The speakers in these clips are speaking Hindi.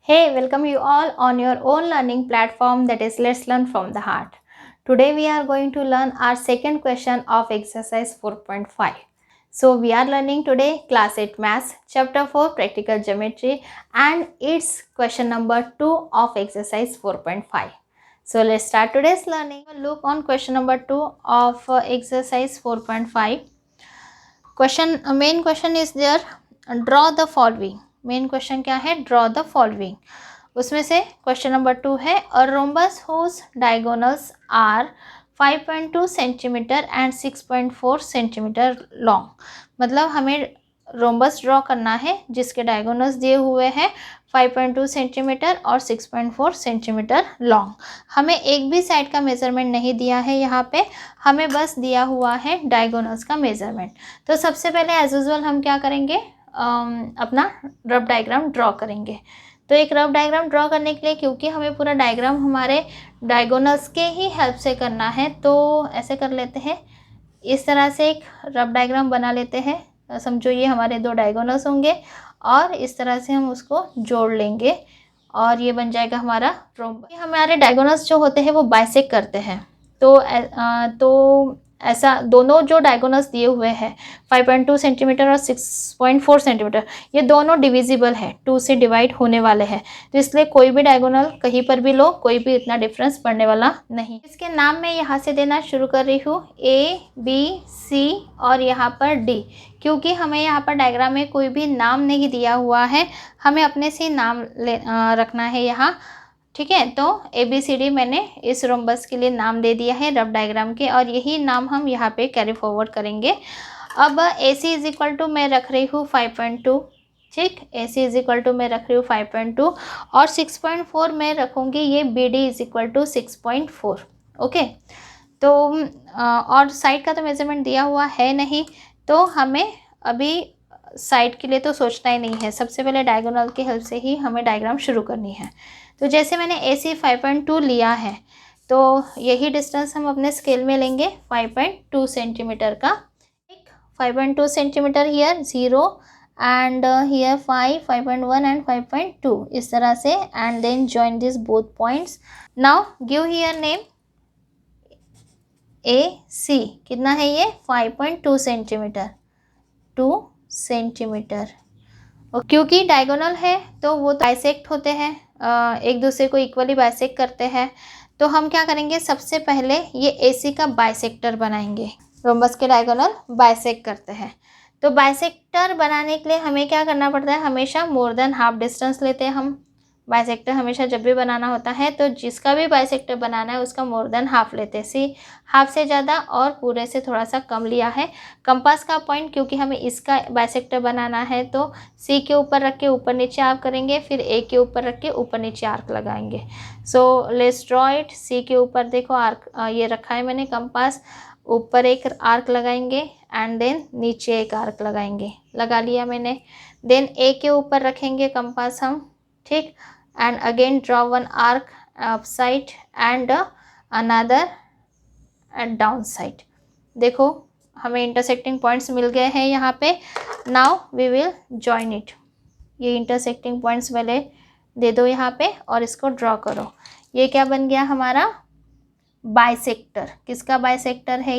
Hey, welcome you all on your own learning platform, that is Let's Learn from the Heart. Today we are going to learn our second question of exercise 4.5. So we are learning today class 8 maths chapter 4 practical geometry and its question number 2 of exercise 4.5. So let's start today's learning. Look on question number 2 of exercise 4.5. Main question is there, draw the following. Main question क्या है, ड्रॉ द फॉलोइंग. उसमें से क्वेश्चन नंबर 2 है, a rhombus whose diagonals are 5.2 centimetre and 6.4 centimetre long. मतलब हमें रोम्बस ड्रॉ करना है जिसके डायगोनल्स दिए हुए हैं 5.2 सेंटीमीटर और 6.4 सेंटीमीटर लॉन्ग. हमें एक भी साइड का मेज़रमेंट नहीं दिया है यहाँ पे, हमें बस दिया हुआ है डायगोनल्स का मेज़रमेंट. तो सबसे पहले एज यूजुअल हम क्या करेंगे, अपना रफ डायग्राम ड्रॉ करेंगे. तो एक रफ डायग्राम ड्रॉ करने के लिए, क्योंकि हमें पूरा डायग्राम हमारे डायगोनल्स के ही हेल्प से करना है, तो ऐसे कर लेते हैं, इस तरह से एक रफ डायग्राम बना लेते हैं. समझो ये हमारे दो डायगोनल्स होंगे और इस तरह से हम उसको जोड़ लेंगे और ये बन जाएगा हमारा रोम्बस. हमारे डायगोनल्स जो होते हैं वो बाइसेक्ट करते हैं. तो ऐसा दोनों जो डायगोनल्स दिए हुए हैं 5.2 सेंटीमीटर और 6.4 सेंटीमीटर, ये दोनों डिविजिबल है, 2 से डिवाइड होने वाले हैं. तो इसलिए कोई भी डायगोनल कहीं पर भी लो, कोई भी इतना डिफरेंस पड़ने वाला नहीं. इसके नाम मैं यहाँ से देना शुरू कर रही हूँ, A, B, C और यहाँ पर D, क्योंकि हमें यहाँ पर डायग्राम में कोई भी नाम नहीं दिया हुआ है, हमें अपने से नाम रखना है यहाँ. ठीक है, तो ABCD मैंने इस रोम्बस के लिए नाम दे दिया है रफ डायग्राम के, और यही नाम हम यहाँ पे कैरी फॉरवर्ड करेंगे. अब AC इज इक्वल टू मैं रख रही हूँ 5.2. ठीक, AC इज इक्वल टू मैं रख रही हूँ 5.2 और 6.4 मैं रखूँगी ये BD is equal to 6.4. Okay, तो और साइड का तो मेजरमेंट दिया हुआ है नहीं, तो हमें अभी साइड के लिए तो सोचना ही नहीं है. सबसे पहले डायगोनल की हेल्प से ही हमें डायग्राम शुरू करनी है. तो जैसे मैंने AC 5.2 लिया है, तो यही डिस्टेंस हम अपने स्केल में लेंगे 5.2 सेंटीमीटर का. 5.2 centimetre here 0 and here 5.1 and 5.2, इस तरह से, and then join this both points. Now give here name AC. कितना है ये 5.2 सेंटीमीटर, 2 सेंटीमीटर. क्योंकि डायगोनल है तो वो बाइसेक्ट होते हैं, एक दूसरे को इक्वली बाइसेक्ट करते हैं. तो हम क्या करेंगे, सबसे पहले ये AC का बाइसेक्टर बनाएंगे. रोम्बस के डायगोनल बाइसेक्ट करते हैं, तो बाइसेक्टर बनाने के लिए हमें क्या करना पड़ता है, हमेशा मोर देन हाफ डिस्टेंस लेते हैं हम. बाइसेक्टर हमेशा जब भी बनाना होता है तो जिसका भी बाइसेक्टर बनाना है उसका मोर देन हाफ लेते हैं. सी, हाफ से ज़्यादा और पूरे से थोड़ा सा कम लिया है. कंपास का पॉइंट, क्योंकि हमें इसका बाइसेक्टर बनाना है, तो C के ऊपर रख के ऊपर नीचे आर्क करेंगे, फिर A के ऊपर रख के ऊपर नीचे आर्क लगाएंगे. So let's draw it. C के ऊपर देखो आर्क ये रखा है मैंने कंपास, ऊपर एक आर्क लगाएंगे एंड देन नीचे एक आर्क लगाएंगे, लगा लिया मैंने. देन A के ऊपर रखेंगे कंपास हम. ठीक, and again draw one arc upside and another and downside. देखो हमें इंटरसेक्टिंग पॉइंट्स मिल गए हैं यहाँ पे. Now we will join it. ये इंटरसेक्टिंग पॉइंट्स वाले दे दो यहाँ पे और इसको ड्रॉ करो. ये क्या बन गया हमारा बाइसेक्टर. किसका बाइसेक्टर है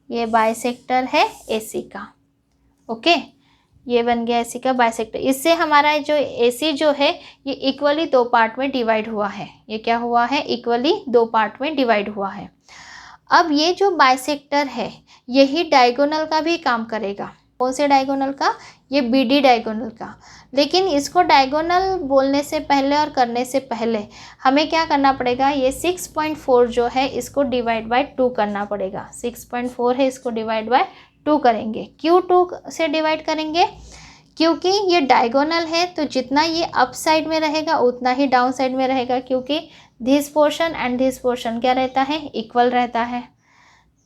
ये बाइसेक्टर है AC का. ओके, ये बन गया AC का बाइसेक्टर. इससे हमारा जो AC जो है ये इक्वली 2 पार्ट में डिवाइड हुआ है. ये क्या हुआ है, इक्वली 2 पार्ट में डिवाइड हुआ है. अब ये जो बाइसेक्टर है यही डायगोनल का भी काम करेगा. कौन से डायगोनल का, ये BD डायगोनल का. लेकिन इसको डायगोनल बोलने से पहले और करने से पहले हमें क्या करना पड़ेगा, ये 6.4 जो है इसको डिवाइड बाय 2 करना पड़ेगा. 6.4 है, इसको डिवाइड बाय 2 करेंगे. क्यों 2 से डिवाइड करेंगे, क्योंकि ये डायगोनल है तो जितना ये अप साइड में रहेगा उतना ही डाउन साइड में रहेगा, क्योंकि this portion and this portion क्या रहता है, इक्वल रहता है.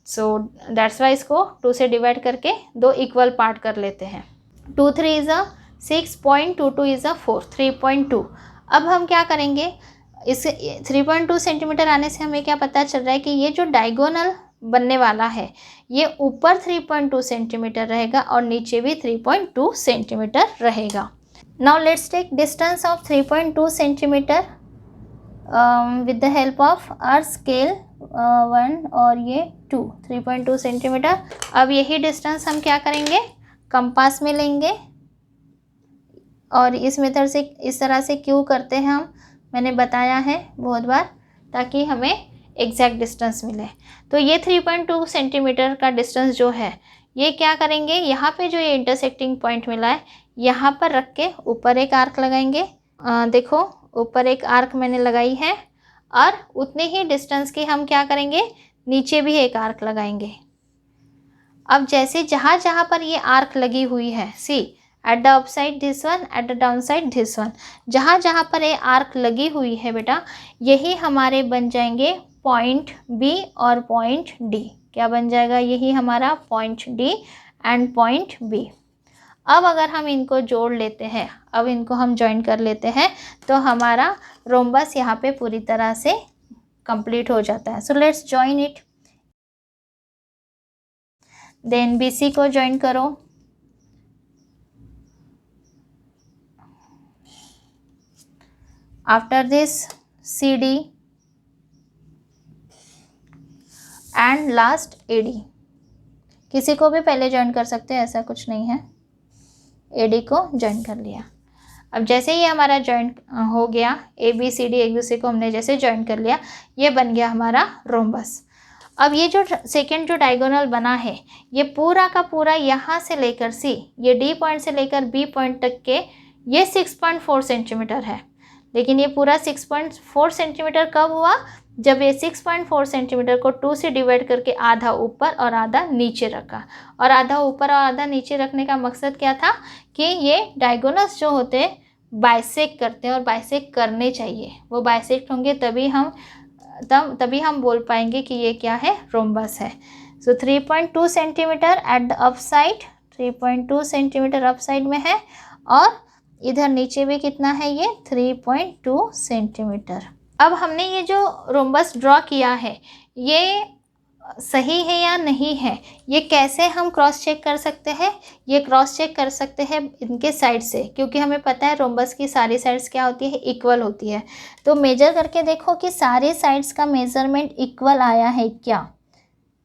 सो दैट्स वाई इसको 2 से डिवाइड करके 2 इक्वल पार्ट कर लेते हैं. 2 3 इज़ अ 6.22 इज़ अ 4, 3.2. अब हम क्या करेंगे, इस 3.2 सेंटीमीटर आने से हमें क्या पता चल रहा है कि ये जो डायगोनल बनने वाला है ये ऊपर 3.2 सेंटीमीटर रहेगा और नीचे भी 3.2 सेंटीमीटर रहेगा. Now let's take distance of 3.2 centimeter with the help of our scale 1 और ये 2 3.2 सेंटीमीटर। अब यही डिस्टेंस हम क्या करेंगे, कंपास में लेंगे और इस मेथड से इस तरह से क्यों करते हैं हम, मैंने बताया है बहुत बार, ताकि हमें एग्जैक्ट डिस्टेंस मिले। तो ये 3.2 सेंटीमीटर का डिस्टेंस जो है ये क्या करेंगे, यहाँ पे जो ये इंटरसेक्टिंग पॉइंट मिला है यहाँ पर रख के ऊपर एक आर्क लगाएंगे। देखो ऊपर एक आर्क मैंने लगाई है और उतने ही डिस्टेंस की हम क्या करेंगे, नीचे भी एक आर्क लगाएंगे। अब जैसे जहाँ जहाँ पर ये आर्क लगी हुई है, see at the up side this one, at the down side this one, जहाँ जहाँ पर ये आर्क लगी हुई है बेटा, यही हमारे बन जाएंगे पॉइंट बी और पॉइंट डी। क्या बन जाएगा, यही हमारा point D and point B. अब अगर हम इनको जोड़ लेते हैं, अब इनको हम ज्वाइन कर लेते हैं, तो हमारा रोम्बस यहाँ पे पूरी तरह से कंप्लीट हो जाता है। So let's join it. Then BC को ज्वाइन करो, after this CD and last AD। किसी को भी पहले ज्वाइन कर सकते हैं, ऐसा कुछ नहीं है। AD को ज्वाइन कर लिया। अब जैसे ही हमारा ज्वाइन हो गया, ABCD एक दूसरे को हमने जैसे ज्वाइन कर लिया, ये बन गया हमारा रोम्बस। अब ये जो सेकेंड जो डायगोनल बना है, ये पूरा का पूरा यहाँ से लेकर सी, ये D पॉइंट से लेकर B पॉइंट तक के ये 6.4 सेंटीमीटर है। लेकिन ये पूरा 6.4 सेंटीमीटर कब हुआ, जब ये 6.4 सेंटीमीटर को 2 से डिवाइड करके आधा ऊपर और आधा नीचे रखा। और आधा ऊपर और आधा नीचे रखने का मकसद क्या था कि ये डायगोनल्स जो होते हैं बाइसेक्ट करते हैं और बाइसेक्ट करने चाहिए। वो बाइसेक्ट होंगे तभी हम बोल पाएंगे कि ये क्या है, रोम्बस है। सो 3.2 centimetre eight the up side, 3.2 centimetre up side में है, और इधर नीचे भी कितना है, ये 3.2 सेंटीमीटर। अब हमने ये जो रोम्बस ड्रॉ किया है ये सही है या नहीं है, ये कैसे हम क्रॉस चेक कर सकते हैं, ये क्रॉस चेक कर सकते हैं इनके साइड से, क्योंकि हमें पता है रोम्बस की सारी साइड्स क्या होती है, इक्वल होती है। तो मेजर करके देखो कि सारे साइड्स का मेजरमेंट इक्वल आया है क्या।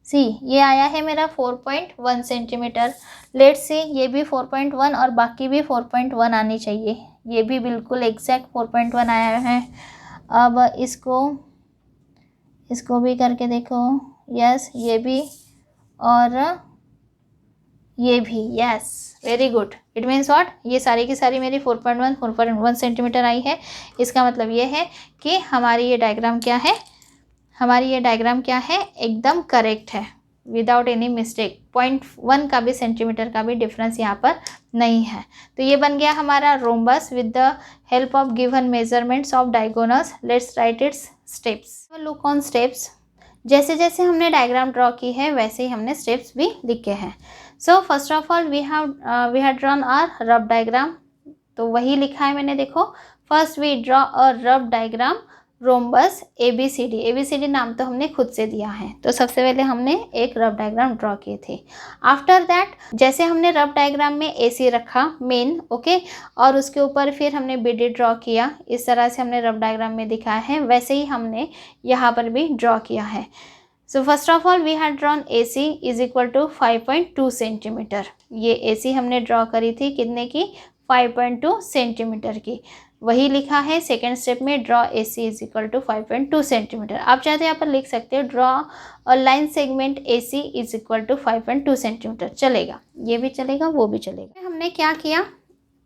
सी ये आया है मेरा 4.1 सेंटीमीटर। लेट्स सी ये भी 4.1 और बाकी भी 4.1 आनी चाहिए। ये भी बिल्कुल एग्जैक्ट 4.1 आया है। अब इसको भी करके देखो, यस ये भी और ये भी, yes very good. It means what, ये सारी की सारी मेरी 4.1 सेंटीमीटर आई है। इसका मतलब ये है कि हमारी ये डायग्राम क्या है, एकदम करेक्ट है, विदाउट एनी मिस्टेक। 0.1 का भी सेंटीमीटर का भी डिफरेंस यहाँ पर नहीं है। तो ये बन गया हमारा rhombus with the help of given measurements of diagonals. Let's write it's steps. Look on steps. जैसे जैसे हमने डायग्राम ड्रॉ की है वैसे ही हमने स्टेप्स भी लिखे हैं। So first of all we have drawn our rough diagram. तो वही लिखा है मैंने, देखो first we draw a rough diagram rhombus ABCD नाम तो हमने खुद से दिया है। तो सबसे पहले हमने एक रफ डायग्राम ड्रॉ किए थे। आफ्टर दैट जैसे हमने रफ डायग्राम में AC रखा मेन, ओके, और उसके ऊपर फिर हमने BD ड्रॉ किया। इस तरह से हमने रफ डायग्राम में दिखाया है, वैसे ही हमने यहाँ पर भी ड्रॉ किया है। So first of all we had drawn AC is equal to 5.2 centimetre. ये AC हमने ड्रॉ करी थी कितने की, 5.2 सेंटीमीटर की। वही लिखा है सेकेंड स्टेप में, draw AC is equal to 5.2 centimetre. आप चाहे तो यहाँ पर लिख सकते हो draw a line segment AC is equal to 5.2 centimetre. चलेगा, ये भी चलेगा, वो भी चलेगा। हमने क्या किया,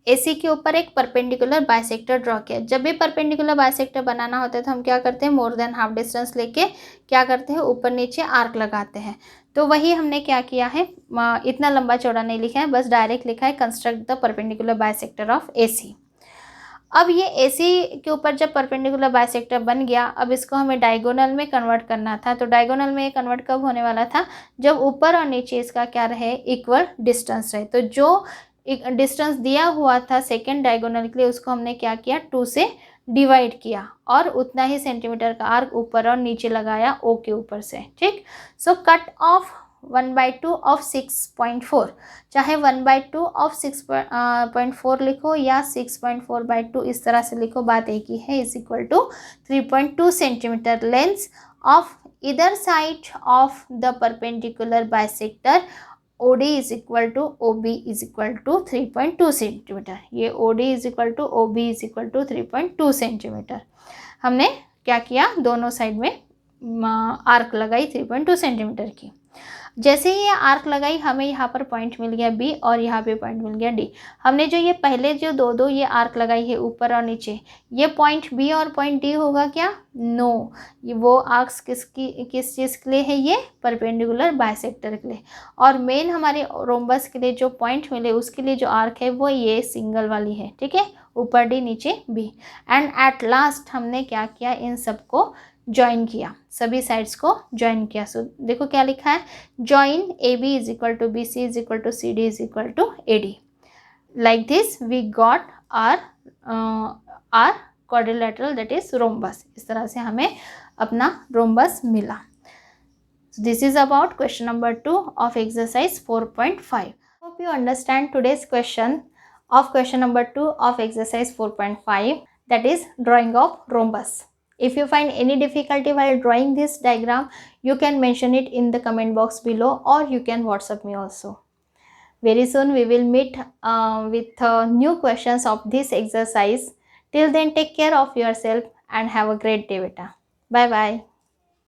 AC के ऊपर एक परपेंडिकुलर बाइसेक्टर ड्रॉ किया। जब भी परपेंडिकुलर बाइसेक्टर बनाना होता है तो हम क्या करते हैं, मोर देन हाफ डिस्टेंस लेके क्या करते हैं, ऊपर नीचे आर्क लगाते हैं। तो वही हमने क्या किया है, इतना लंबा चौड़ा नहीं लिखा है, बस डायरेक्ट लिखा है construct the perpendicular bisector of AC। अब ये AC के ऊपर जब परपेंडिकुलर बाइसेक्टर बन गया, अब इसको हमें डायगोनल में कन्वर्ट करना था। तो डायगोनल में ये कन्वर्ट कब होने वाला था, जब ऊपर और नीचे इसका क्या रहे, इक्वल डिस्टेंस रहे। तो जो डिस्टेंस दिया हुआ था सेकेंड डायगोनल के लिए, उसको हमने क्या किया, 2 से डिवाइड किया और उतना ही सेंटीमीटर का आर्क ऊपर और नीचे लगाया O के ऊपर से। ठीक, सो कट ऑफ 1/2 ऑफ 6.4, चाहे 1/2 ऑफ 6.4 लिखो या 6.4/2 इस तरह से लिखो, बात एक ही है, is equal to 3.2 centimetre length of इधर side of the perpendicular bisector OD is equal to OB is equal to 3.2 centimetre. ये OD is equal to OB is equal to 3.2 centimetre. हमने क्या किया, दोनों साइड में आर्क लगाई 3.2 सेंटीमीटर की। जैसे ही ये आर्क लगाई हमें यहाँ पर पॉइंट मिल गया B और यहाँ पे पॉइंट मिल गया D। हमने जो ये पहले जो दो ये आर्क लगाई है ऊपर और नीचे, ये पॉइंट B और पॉइंट D होगा क्या? नो, ये वो आर्क्स किस चीज़ के लिए है? ये परपेंडिकुलर बाइसेक्टर के लिए। और मेन हमारे रोम्बस के लिए जो पॉइंट मिले उसके लिए जो आर्क है वो ये सिंगल वाली है, ठीक है, ऊपर D नीचे B। एंड एट लास्ट हमने क्या किया, इन सबको ज्वाइन किया, सभी साइड्स को ज्वाइन किया। सो देखो क्या लिखा है, join AB is equal to BC is equal to CD is equal to AD। Like this we got our quadrilateral that is rhombus. इस तरह से हमें अपना रोम्बस मिला। This is about question number 2 of exercise 4.5। Hope you understand today's question of question number 2 of exercise 4.5, that is drawing of rhombus. If you find any difficulty while drawing this diagram, you can mention it in the comment box below or you can WhatsApp me also. Very soon we will meet with new questions of this exercise. Till then, take care of yourself and have a great day beta. Bye bye.